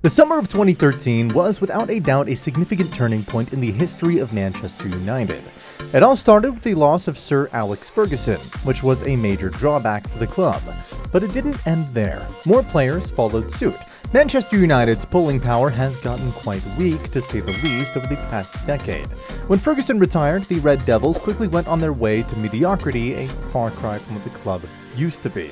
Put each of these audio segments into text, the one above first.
The summer of 2013 was without a doubt a significant turning point in the history of Manchester United. It all started with the loss of Sir Alex Ferguson, which was a major drawback for the club. But it didn't end there. More players followed suit. Manchester United's pulling power has gotten quite weak, to say the least, over the past decade. When Ferguson retired, the Red Devils quickly went on their way to mediocrity, a far cry from what the club used to be.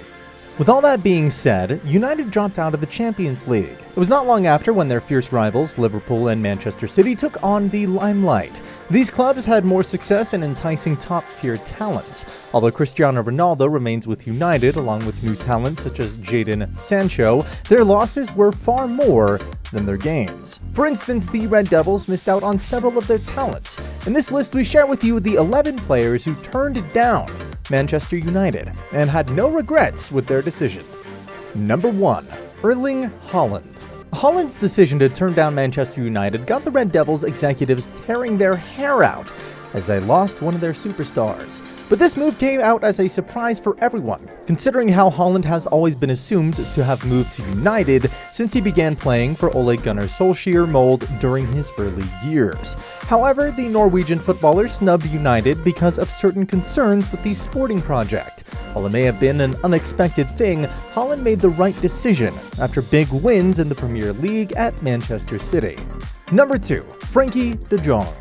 With all that being said, United dropped out of the Champions League. It was not long after when their fierce rivals, Liverpool and Manchester City, took on the limelight. These clubs had more success in enticing top-tier talents. Although Cristiano Ronaldo remains with United along with new talents such as Jadon Sancho, their losses were far more than their gains. For instance, the Red Devils missed out on several of their talents. In this list, we share with you the 11 players who turned down Manchester United and had no regrets with their decision. Number 1. Erling Haaland. Haaland's decision to turn down Manchester United got the Red Devils executives tearing their hair out as they lost one of their superstars. But this move came out as a surprise for everyone, considering how Haaland has always been assumed to have moved to United since he began playing for Ole Gunnar Solskjaer mold during his early years. However, the Norwegian footballer snubbed United because of certain concerns with the sporting project. While it may have been an unexpected thing, Haaland made the right decision after big wins in the Premier League at Manchester City. Number 2. Frenkie de Jong.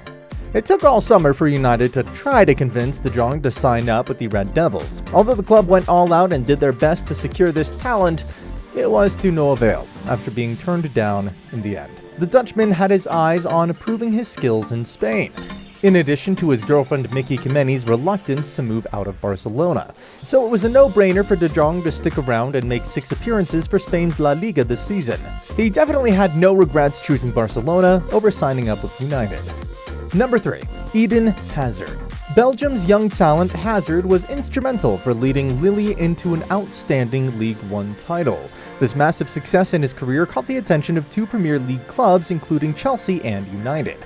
It took all summer for United to try to convince de Jong to sign up with the Red Devils. Although the club went all out and did their best to secure this talent, it was to no avail after being turned down in the end. The Dutchman had his eyes on proving his skills in Spain, in addition to his girlfriend Miki Kameni's reluctance to move out of Barcelona. So it was a no-brainer for de Jong to stick around and make 6 appearances for Spain's La Liga this season. He definitely had no regrets choosing Barcelona over signing up with United. Number 3. Eden Hazard. Belgium's young talent Hazard was instrumental for leading Lille into an outstanding League One title. This massive success in his career caught the attention of 2 Premier League clubs, including Chelsea and United.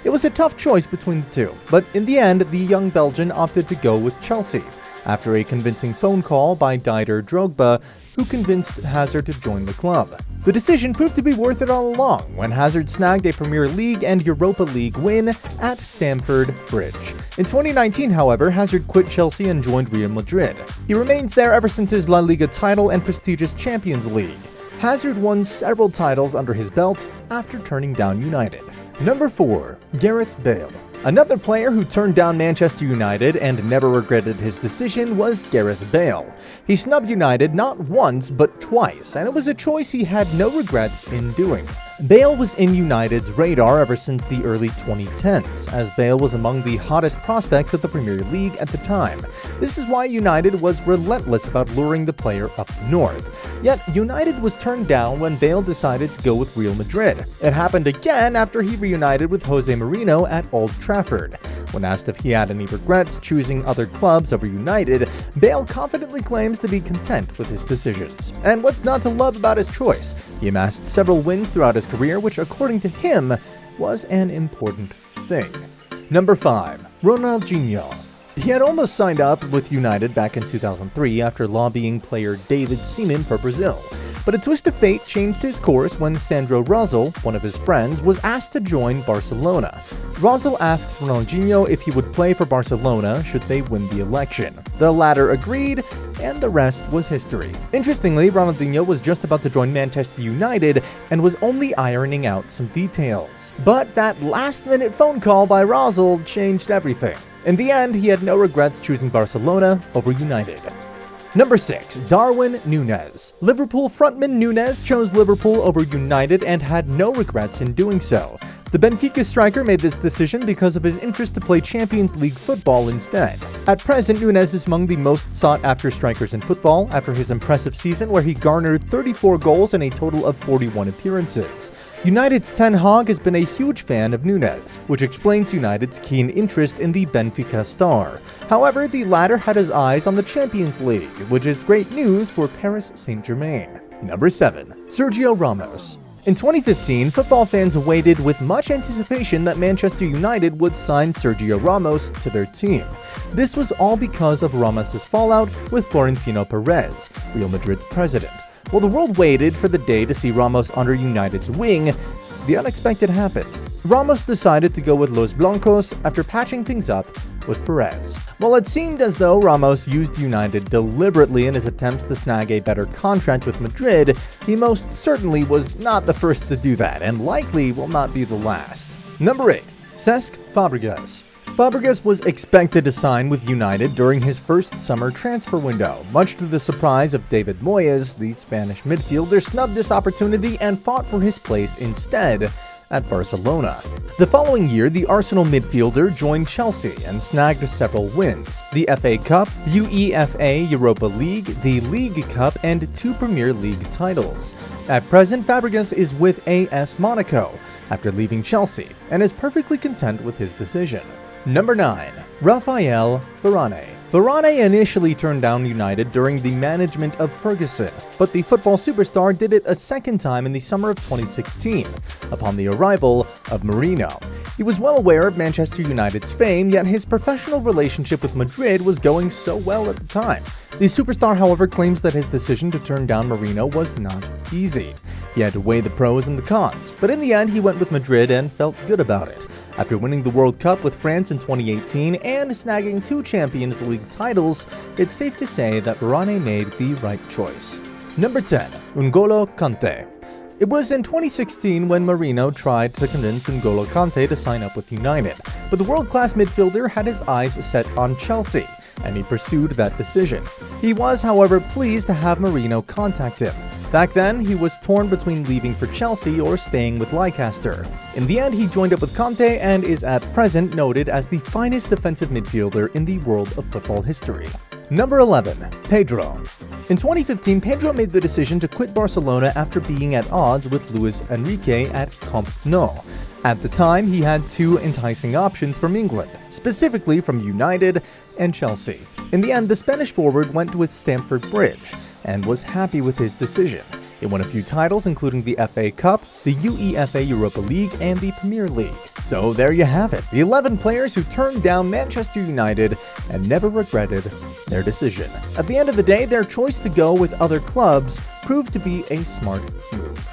It was a tough choice between the two, but in the end, the young Belgian opted to go with Chelsea, after a convincing phone call by Didier Drogba, who convinced Hazard to join the club. The decision proved to be worth it all along when Hazard snagged a Premier League and Europa League win at Stamford Bridge. In 2019, however, Hazard quit Chelsea and joined Real Madrid. He remains there ever since his La Liga title and prestigious Champions League. Hazard won several titles under his belt after turning down United. Number 4. Gareth Bale. Another player who turned down Manchester United and never regretted his decision was Gareth Bale. He snubbed United not once but twice, and it was a choice he had no regrets in doing. Bale was in United's radar ever since the early 2010s, as Bale was among the hottest prospects of the Premier League at the time. This is why United was relentless about luring the player up north. Yet, United was turned down when Bale decided to go with Real Madrid. It happened again after he reunited with Jose Mourinho at Old Trafford. When asked if he had any regrets choosing other clubs over United, Bale confidently claims to be content with his decisions. And what's not to love about his choice? He amassed several wins throughout his career, which according to him was an important thing. Number 5. Ronaldinho. He had almost signed up with United back in 2003 after lobbying player David Seaman for Brazil. But a twist of fate changed his course when Sandro Rosell, one of his friends, was asked to join Barcelona. Rosell asks Ronaldinho if he would play for Barcelona should they win the election. The latter agreed, and the rest was history. Interestingly, Ronaldinho was just about to join Manchester United and was only ironing out some details. But that last-minute phone call by Rosell changed everything. In the end, he had no regrets choosing Barcelona over United. Number 6. Darwin Núñez. Liverpool frontman Núñez chose Liverpool over United and had no regrets in doing so. The Benfica striker made this decision because of his interest to play Champions League football instead. At present, Núñez is among the most sought-after strikers in football after his impressive season where he garnered 34 goals in a total of 41 appearances. United's Ten Hag has been a huge fan of Núñez, which explains United's keen interest in the Benfica star. However, the latter had his eyes on the Champions League, which is great news for Paris Saint-Germain. Number 7. Sergio Ramos. In 2015, football fans awaited with much anticipation that Manchester United would sign Sergio Ramos to their team. This was all because of Ramos' fallout with Florentino Perez, Real Madrid's president. While the world waited for the day to see Ramos under United's wing, the unexpected happened. Ramos decided to go with Los Blancos after patching things up with Perez. While it seemed as though Ramos used United deliberately in his attempts to snag a better contract with Madrid, he most certainly was not the first to do that, and likely will not be the last. Number 8. Cesc Fabregas. Fabregas was expected to sign with United during his first summer transfer window. Much to the surprise of David Moyes, the Spanish midfielder snubbed this opportunity and fought for his place instead at Barcelona. The following year, the Arsenal midfielder joined Chelsea and snagged several wins: the FA Cup, UEFA Europa League, the League Cup, and 2 Premier League titles. At present, Fabregas is with AS Monaco after leaving Chelsea and is perfectly content with his decision. Number 9. Raphael Varane. Varane initially turned down United during the management of Ferguson, but the football superstar did it a second time in the summer of 2016, upon the arrival of Mourinho. He was well aware of Manchester United's fame, yet his professional relationship with Madrid was going so well at the time. The superstar, however, claims that his decision to turn down Mourinho was not easy. He had to weigh the pros and the cons, but in the end he went with Madrid and felt good about it. After winning the World Cup with France in 2018 and snagging 2 Champions League titles, it's safe to say that Varane made the right choice. Number 10. N'Golo Kante. It was in 2016 when Mourinho tried to convince N'Golo Kante to sign up with United, but the world-class midfielder had his eyes set on Chelsea, and he pursued that decision. He was, however, pleased to have Mourinho contact him. Back then, he was torn between leaving for Chelsea or staying with Leicester. In the end, he joined up with Conte and is at present noted as the finest defensive midfielder in the world of football history. Number 11. Pedro. In 2015, Pedro made the decision to quit Barcelona after being at odds with Luis Enrique at Camp Nou. At the time, he had 2 enticing options from England, specifically from United and Chelsea. In the end, the Spanish forward went with Stamford Bridge and was happy with his decision. It won a few titles, including the FA Cup, the UEFA Europa League, and the Premier League. So there you have it, the 11 players who turned down Manchester United and never regretted their decision. At the end of the day, their choice to go with other clubs proved to be a smart move.